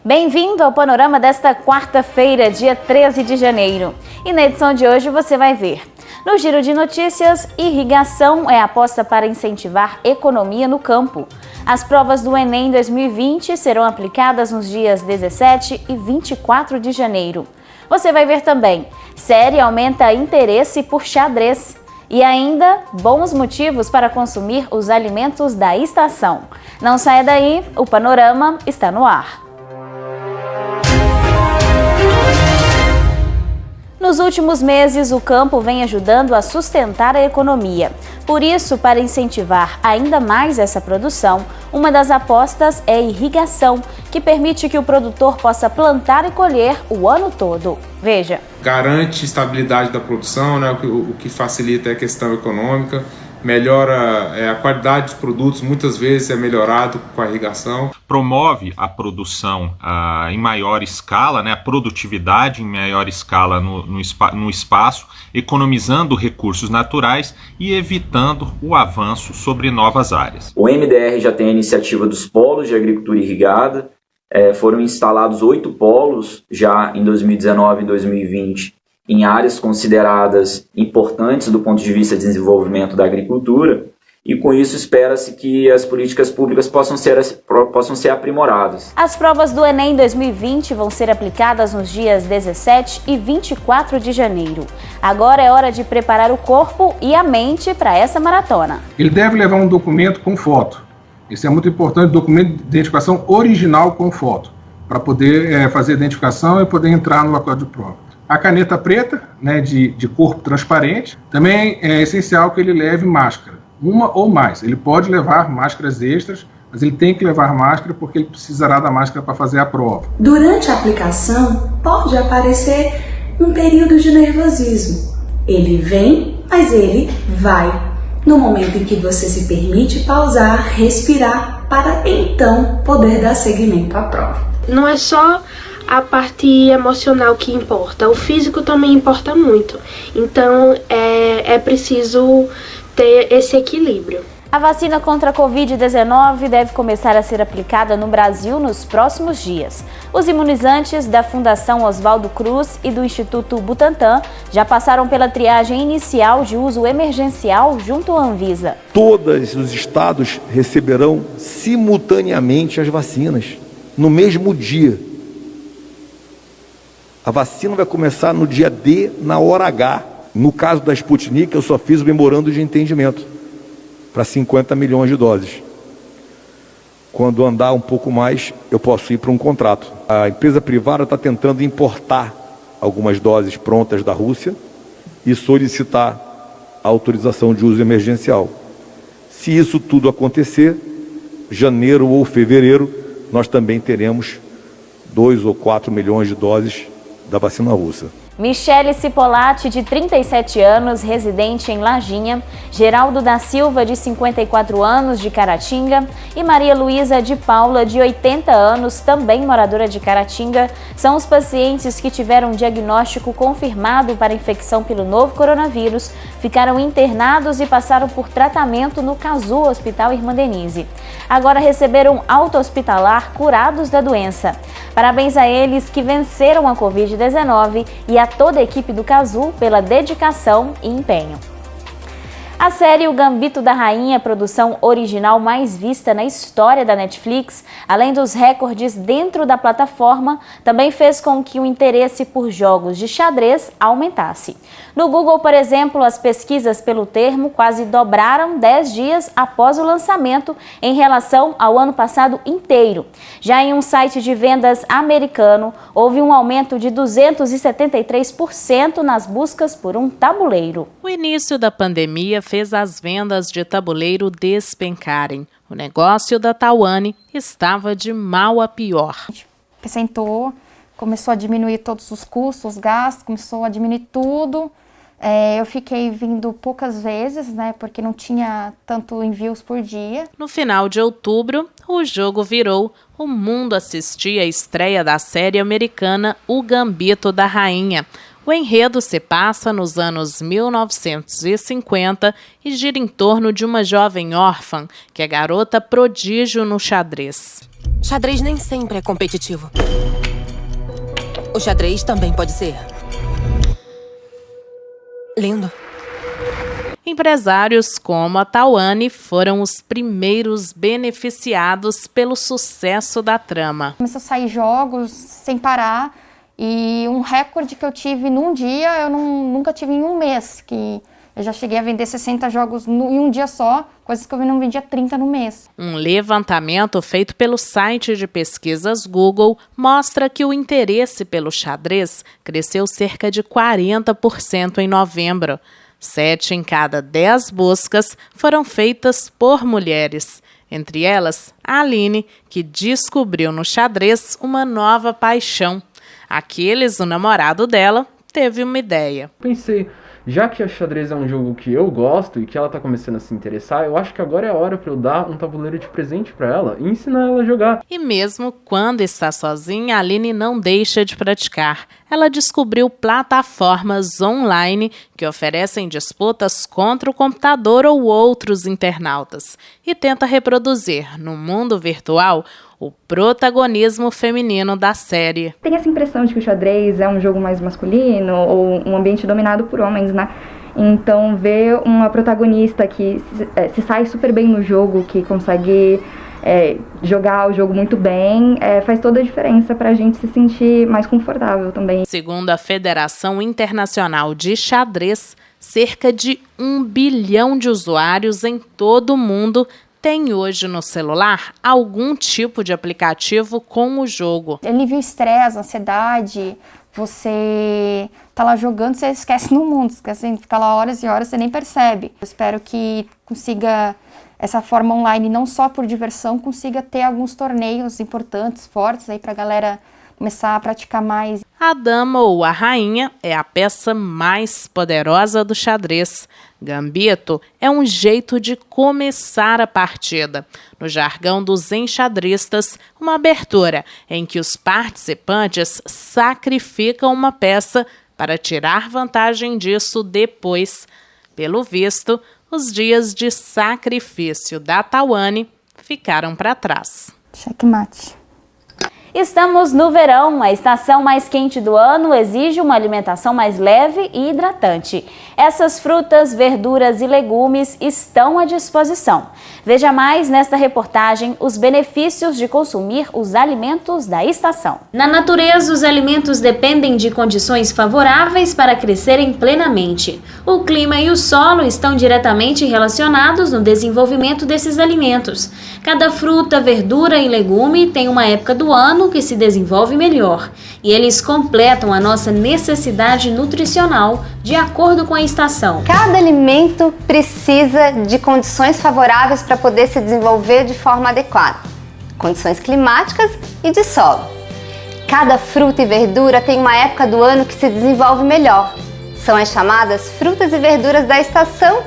Bem-vindo ao panorama desta quarta-feira, dia 13 de janeiro. E na edição de hoje você vai ver: no giro de notícias, irrigação é aposta para incentivar economia no campo. As provas do Enem 2020 serão aplicadas nos dias 17 e 24 de janeiro. Você vai ver também: série aumenta interesse por xadrez. E ainda, bons motivos para consumir os alimentos da estação. Não saia daí, o panorama está no ar. Nos últimos meses, o campo vem ajudando a sustentar a economia. Por isso, para incentivar ainda mais essa produção, uma das apostas é a irrigação, que permite que o produtor possa plantar e colher o ano todo. Veja. Garante estabilidade da produção, né, o que facilita a questão econômica, melhora a qualidade dos produtos, muitas vezes é melhorado com a irrigação. Promove a produção em maior escala, né, a produtividade em maior escala no espaço, economizando recursos naturais e evitando o avanço sobre novas áreas. O MDR já tem a iniciativa dos polos de agricultura irrigada. Foram instalados 8 polos já em 2019 e 2020 em áreas consideradas importantes do ponto de vista de desenvolvimento da agricultura, e com isso espera-se que as políticas públicas possam ser aprimoradas. As provas do Enem 2020 vão ser aplicadas nos dias 17 e 24 de janeiro. Agora é hora de preparar o corpo e a mente para essa maratona. Ele deve levar um documento com foto. Isso é muito importante, documento de identificação original com foto, para poder fazer a identificação e poder entrar no local de prova. A caneta preta, né, de corpo transparente. Também é essencial que ele leve máscara, uma ou mais. Ele pode levar máscaras extras, mas ele tem que levar máscara porque ele precisará da máscara para fazer a prova. Durante a aplicação, pode aparecer um período de nervosismo. Ele vem, mas ele vai. No momento em que você se permite pausar, respirar, para então poder dar seguimento à prova. Não é só a parte emocional que importa, o físico também importa muito. Então é preciso ter esse equilíbrio. A vacina contra a Covid-19 deve começar a ser aplicada no Brasil nos próximos dias. Os imunizantes da Fundação Oswaldo Cruz e do Instituto Butantan já passaram pela triagem inicial de uso emergencial junto à Anvisa. Todos os estados receberão simultaneamente as vacinas, no mesmo dia. A vacina vai começar no dia D, na hora H. No caso da Sputnik, eu só fiz o memorando de entendimento para 50 milhões de doses. Quando andar um pouco mais, eu posso ir para um contrato. A empresa privada está tentando importar algumas doses prontas da Rússia e solicitar a autorização de uso emergencial. Se isso tudo acontecer, janeiro ou fevereiro, nós também teremos 2 ou 4 milhões de doses da vacina russa. Michele Cipolatti, de 37 anos, residente em Lajinha, Geraldo da Silva, de 54 anos, de Caratinga, e Maria Luísa de Paula, de 80 anos, também moradora de Caratinga, são os pacientes que tiveram diagnóstico confirmado para infecção pelo novo coronavírus, ficaram internados e passaram por tratamento no Cazu Hospital Irmã Denise. Agora receberam alta hospitalar curados da doença. Parabéns a eles que venceram a Covid-19 e a toda a equipe do Cazu pela dedicação e empenho. A série O Gambito da Rainha, produção original mais vista na história da Netflix, além dos recordes dentro da plataforma, também fez com que o interesse por jogos de xadrez aumentasse. No Google, por exemplo, as pesquisas pelo termo quase dobraram 10 dias após o lançamento em relação ao ano passado inteiro. Já em um site de vendas americano, houve um aumento de 273% nas buscas por um tabuleiro. O início da pandemia fez as vendas de tabuleiro despencarem. O negócio da Tawane estava de mal a pior. A gente sentou, começou a diminuir todos os custos, os gastos, começou a diminuir tudo. Eu fiquei vindo poucas vezes, né, porque não tinha tanto envios por dia. No final de outubro, o jogo virou. O mundo assistia à estreia da série americana O Gambito da Rainha. O enredo se passa nos anos 1950 e gira em torno de uma jovem órfã, que é garota prodígio no xadrez. Xadrez nem sempre é competitivo. O xadrez também pode ser lindo. Empresários como a Tawane foram os primeiros beneficiados pelo sucesso da trama. Começou a sair jogos sem parar e um recorde que eu tive num dia, eu nunca tive em um mês, que eu já cheguei a vender 60 jogos em um dia só, coisas que eu não vendia 30 no mês. Um levantamento feito pelo site de pesquisas Google mostra que o interesse pelo xadrez cresceu cerca de 40% em novembro. 7 em cada 10 buscas foram feitas por mulheres. Entre elas, a Aline, que descobriu no xadrez uma nova paixão. Aquiles, o namorado dela, teve uma ideia. Pensei, já que a xadrez é um jogo que eu gosto e que ela tá começando a se interessar, eu acho que agora é a hora para eu dar um tabuleiro de presente para ela e ensinar ela a jogar. E mesmo quando está sozinha, a Aline não deixa de praticar. Ela descobriu plataformas online que oferecem disputas contra o computador ou outros internautas e tenta reproduzir, no mundo virtual, o protagonismo feminino da série. Tem essa impressão de que o xadrez é um jogo mais masculino ou um ambiente dominado por homens, né? Então, ver uma protagonista que se sai super bem no jogo, que consegue jogar o jogo muito bem, faz toda a diferença para a gente se sentir mais confortável também. Segundo a Federação Internacional de Xadrez, cerca de 1 bilhão de usuários em todo o mundo tem hoje no celular algum tipo de aplicativo com o jogo. Alivia o estresse, ansiedade, você tá lá jogando, você esquece no mundo, esquece, fica lá horas e horas, você nem percebe. Eu espero que consiga, essa forma online, não só por diversão, consiga ter alguns torneios importantes, fortes, aí pra galera começar a praticar mais. A dama ou a rainha é a peça mais poderosa do xadrez. Gambito é um jeito de começar a partida. No jargão dos enxadristas, uma abertura em que os participantes sacrificam uma peça para tirar vantagem disso depois. Pelo visto, os dias de sacrifício da Tawane ficaram para trás. Checkmate. Estamos no verão, a estação mais quente do ano exige uma alimentação mais leve e hidratante. Essas frutas, verduras e legumes estão à disposição. Veja mais nesta reportagem os benefícios de consumir os alimentos da estação. Na natureza, os alimentos dependem de condições favoráveis para crescerem plenamente. O clima e o solo estão diretamente relacionados no desenvolvimento desses alimentos. Cada fruta, verdura e legume tem uma época do ano que se desenvolve melhor, e eles completam a nossa necessidade nutricional de acordo com a estação. Cada alimento precisa de condições favoráveis para poder se desenvolver de forma adequada, condições climáticas e de solo. Cada fruta e verdura tem uma época do ano que se desenvolve melhor. São as chamadas frutas e verduras da estação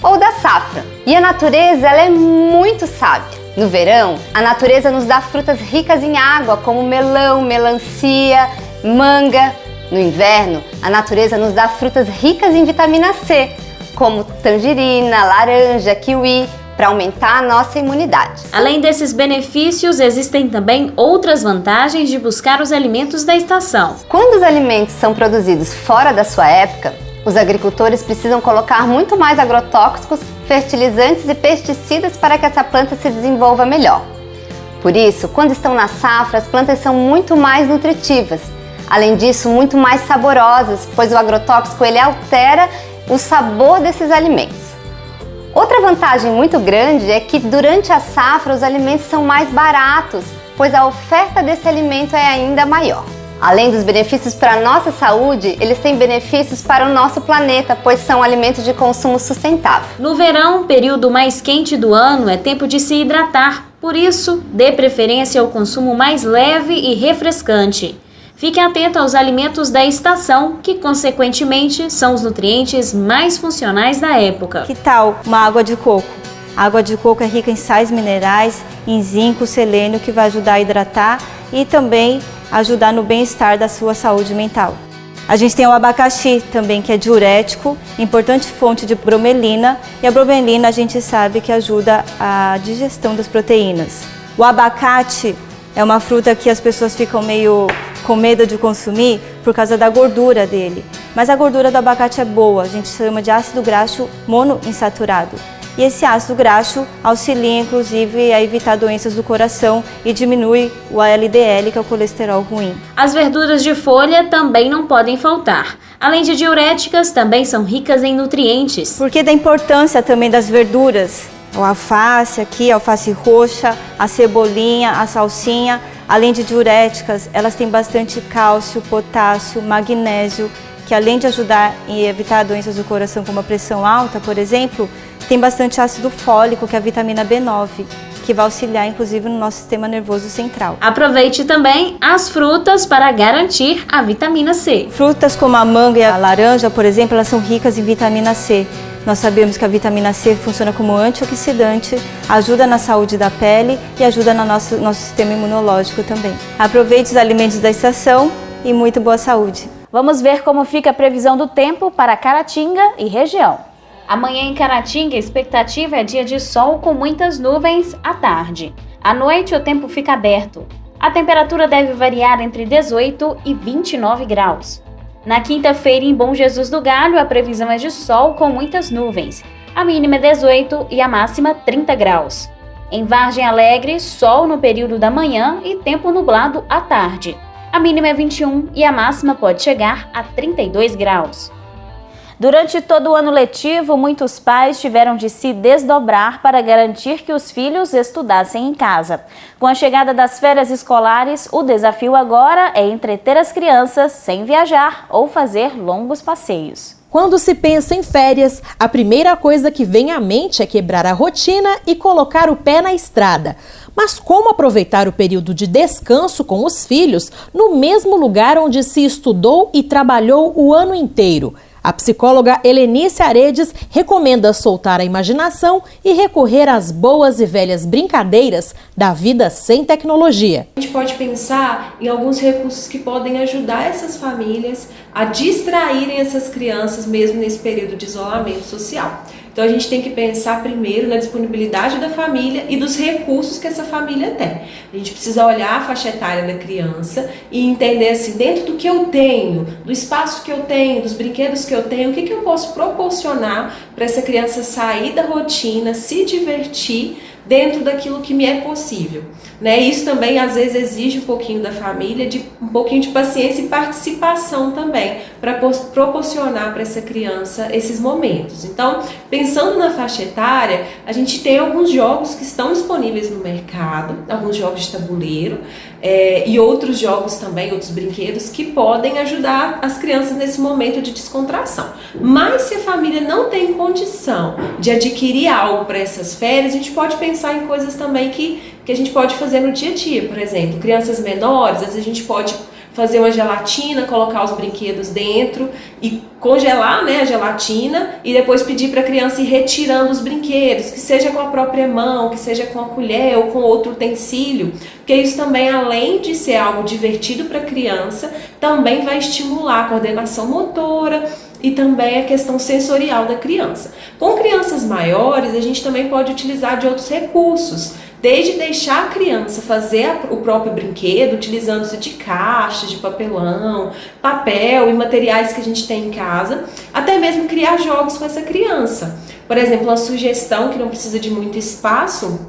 ou da safra. E a natureza, ela é muito sábia. No verão, a natureza nos dá frutas ricas em água, como melão, melancia, manga. No inverno, a natureza nos dá frutas ricas em vitamina C, como tangerina, laranja, kiwi, para aumentar a nossa imunidade. Além desses benefícios, existem também outras vantagens de buscar os alimentos da estação. Quando os alimentos são produzidos fora da sua época, os agricultores precisam colocar muito mais agrotóxicos, fertilizantes e pesticidas para que essa planta se desenvolva melhor. Por isso, quando estão na safra, as plantas são muito mais nutritivas. Além disso, muito mais saborosas, pois o agrotóxico ele altera o sabor desses alimentos. Outra vantagem muito grande é que durante a safra os alimentos são mais baratos, pois a oferta desse alimento é ainda maior. Além dos benefícios para a nossa saúde, eles têm benefícios para o nosso planeta, pois são alimentos de consumo sustentável. No verão, período mais quente do ano, é tempo de se hidratar. Por isso, dê preferência ao consumo mais leve e refrescante. Fique atento aos alimentos da estação, que consequentemente são os nutrientes mais funcionais da época. Que tal uma água de coco? A água de coco é rica em sais minerais, em zinco, selênio, que vai ajudar a hidratar e também ajudar no bem-estar da sua saúde mental. A gente tem o abacaxi também, que é diurético, importante fonte de bromelina, e a bromelina a gente sabe que ajuda a digestão das proteínas. O abacate É uma fruta que as pessoas ficam meio com medo de consumir por causa da gordura dele. Mas a gordura do abacate é boa, a gente chama de ácido graxo monoinsaturado. E esse ácido graxo auxilia, inclusive, a evitar doenças do coração e diminui o LDL, que é o colesterol ruim. As verduras de folha também não podem faltar. Além de diuréticas, também são ricas em nutrientes. Porque da importância também das verduras. O alface aqui, a alface roxa, a cebolinha, a salsinha. Além de diuréticas, elas têm bastante cálcio, potássio, magnésio, que além de ajudar em evitar doenças do coração como a pressão alta, por exemplo, tem bastante ácido fólico, que é a vitamina B9, que vai auxiliar inclusive no nosso sistema nervoso central. Aproveite também as frutas para garantir a vitamina C. Frutas como a manga e a laranja, por exemplo, elas são ricas em vitamina C. Nós sabemos que a vitamina C funciona como antioxidante, ajuda na saúde da pele e ajuda no nosso sistema imunológico também. Aproveite os alimentos da estação e muito boa saúde. Vamos ver como fica a previsão do tempo para Caratinga e região. Amanhã em Caratinga, a expectativa é dia de sol com muitas nuvens à tarde. À noite, o tempo fica aberto. A temperatura deve variar entre 18 e 29 graus. Na quinta-feira, em Bom Jesus do Galho, a previsão é de sol com muitas nuvens. A mínima é 18 e a máxima 30 graus. Em Vargem Alegre, sol no período da manhã e tempo nublado à tarde. A mínima é 21 e a máxima pode chegar a 32 graus. Durante todo o ano letivo, muitos pais tiveram de se desdobrar para garantir que os filhos estudassem em casa. Com a chegada das férias escolares, o desafio agora é entreter as crianças sem viajar ou fazer longos passeios. Quando se pensa em férias, a primeira coisa que vem à mente é quebrar a rotina e colocar o pé na estrada. Mas como aproveitar o período de descanso com os filhos no mesmo lugar onde se estudou e trabalhou o ano inteiro? A psicóloga Helenice Aredes recomenda soltar a imaginação e recorrer às boas e velhas brincadeiras da vida sem tecnologia. A gente pode pensar em alguns recursos que podem ajudar essas famílias a distraírem essas crianças mesmo nesse período de isolamento social. Então a gente tem que pensar primeiro na disponibilidade da família e dos recursos que essa família tem. A gente precisa olhar a faixa etária da criança e entender assim, dentro do que eu tenho, do espaço que eu tenho, dos brinquedos que eu tenho, o que eu posso proporcionar para essa criança sair da rotina, se divertir dentro daquilo que me é possível. Né? Isso também às vezes exige um pouquinho da família, um pouquinho de paciência e participação também, para proporcionar para essa criança esses momentos. Então, pensando na faixa etária, a gente tem alguns jogos que estão disponíveis no mercado, alguns jogos de tabuleiro, e outros jogos também, outros brinquedos que podem ajudar as crianças nesse momento de descontração. Mas se a família não tem condição de adquirir algo para essas férias, a gente pode pensar em coisas também que a gente pode fazer no dia a dia. Por exemplo, crianças menores, às vezes a gente pode fazer uma gelatina, colocar os brinquedos dentro e congelar, né, a gelatina e depois pedir para a criança ir retirando os brinquedos, que seja com a própria mão, que seja com a colher ou com outro utensílio, porque isso também, além de ser algo divertido para a criança, também vai estimular a coordenação motora e também a questão sensorial da criança. Com crianças maiores, a gente também pode utilizar de outros recursos, desde deixar a criança fazer o próprio brinquedo, utilizando-se de caixas, de papelão, papel e materiais que a gente tem em casa, até mesmo criar jogos com essa criança. Por exemplo, uma sugestão que não precisa de muito espaço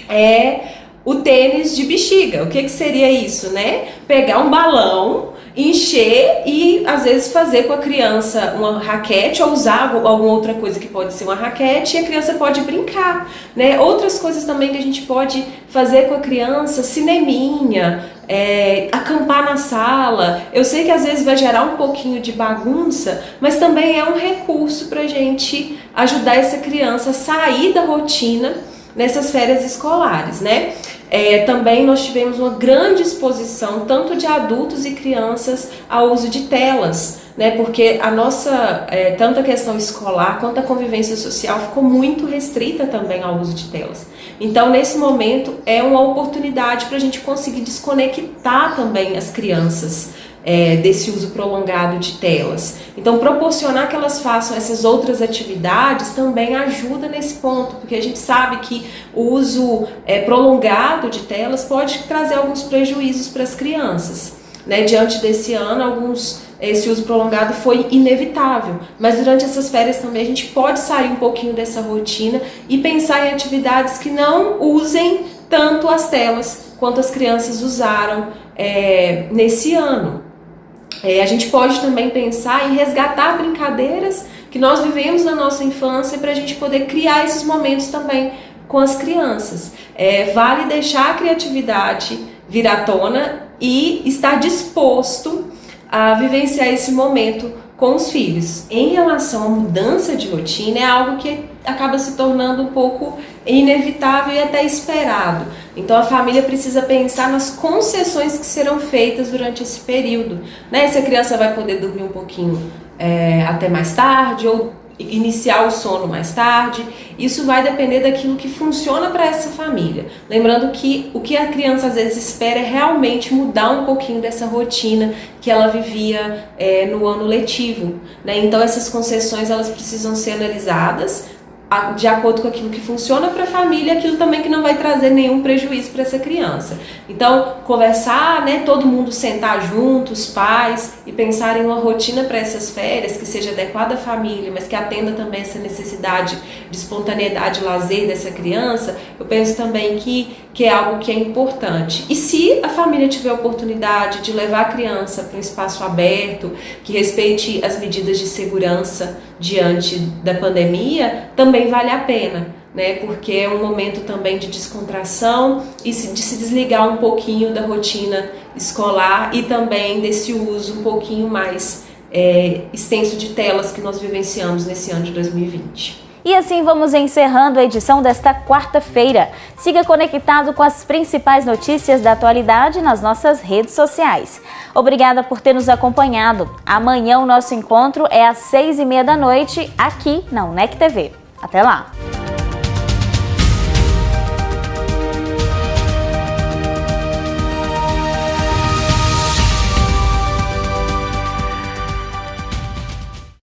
é o tênis de bexiga. O que seria isso, né? Pegar um balão, encher e às vezes fazer com a criança uma raquete ou usar alguma outra coisa que pode ser uma raquete e a criança pode brincar, né? Outras coisas também que a gente pode fazer com a criança, cineminha, acampar na sala. Eu sei que às vezes vai gerar um pouquinho de bagunça, mas também é um recurso para a gente ajudar essa criança a sair da rotina nessas férias escolares, né? Também nós tivemos uma grande exposição, tanto de adultos e crianças, ao uso de telas, né? Porque a nossa, tanto a questão escolar quanto a convivência social ficou muito restrita também ao uso de telas. Então, nesse momento, é uma oportunidade para a gente conseguir desconectar também as crianças desse uso prolongado de telas. Então, proporcionar que elas façam essas outras atividades também ajuda nesse ponto, porque a gente sabe que o uso prolongado de telas pode trazer alguns prejuízos para as crianças. Né? Diante desse ano, esse uso prolongado foi inevitável, mas durante essas férias também a gente pode sair um pouquinho dessa rotina e pensar em atividades que não usem tanto as telas quanto as crianças usaram nesse ano. A gente pode também pensar em resgatar brincadeiras que nós vivemos na nossa infância para a gente poder criar esses momentos também com as crianças. Vale deixar a criatividade vir à tona e estar disposto a vivenciar esse momento com os filhos. Em relação à mudança de rotina, é algo que acaba se tornando um pouco inevitável e até esperado. Então a família precisa pensar nas concessões que serão feitas durante esse período, né? Se a criança vai poder dormir um pouquinho até mais tarde ou iniciar o sono mais tarde, isso vai depender daquilo que funciona para essa família. Lembrando que o que a criança às vezes espera é realmente mudar um pouquinho dessa rotina que ela vivia no ano letivo, né? Então essas concessões elas precisam ser analisadas de acordo com aquilo que funciona para a família, aquilo também que não vai trazer nenhum prejuízo para essa criança. Então, conversar, né, todo mundo sentar junto, os pais, e pensar em uma rotina para essas férias que seja adequada à família, mas que atenda também essa necessidade de espontaneidade e lazer dessa criança, eu penso também que é algo que é importante. E se a família tiver a oportunidade de levar a criança para um espaço aberto, que respeite as medidas de segurança diante da pandemia, também vale a pena, né? Porque é um momento também de descontração e de se desligar um pouquinho da rotina escolar e também desse uso um pouquinho mais extenso de telas que nós vivenciamos nesse ano de 2020. E assim vamos encerrando a edição desta quarta-feira. Siga conectado com as principais notícias da atualidade nas nossas redes sociais. Obrigada por ter nos acompanhado. Amanhã o nosso encontro é às 6h30 da noite, aqui na UNEC TV. Até lá!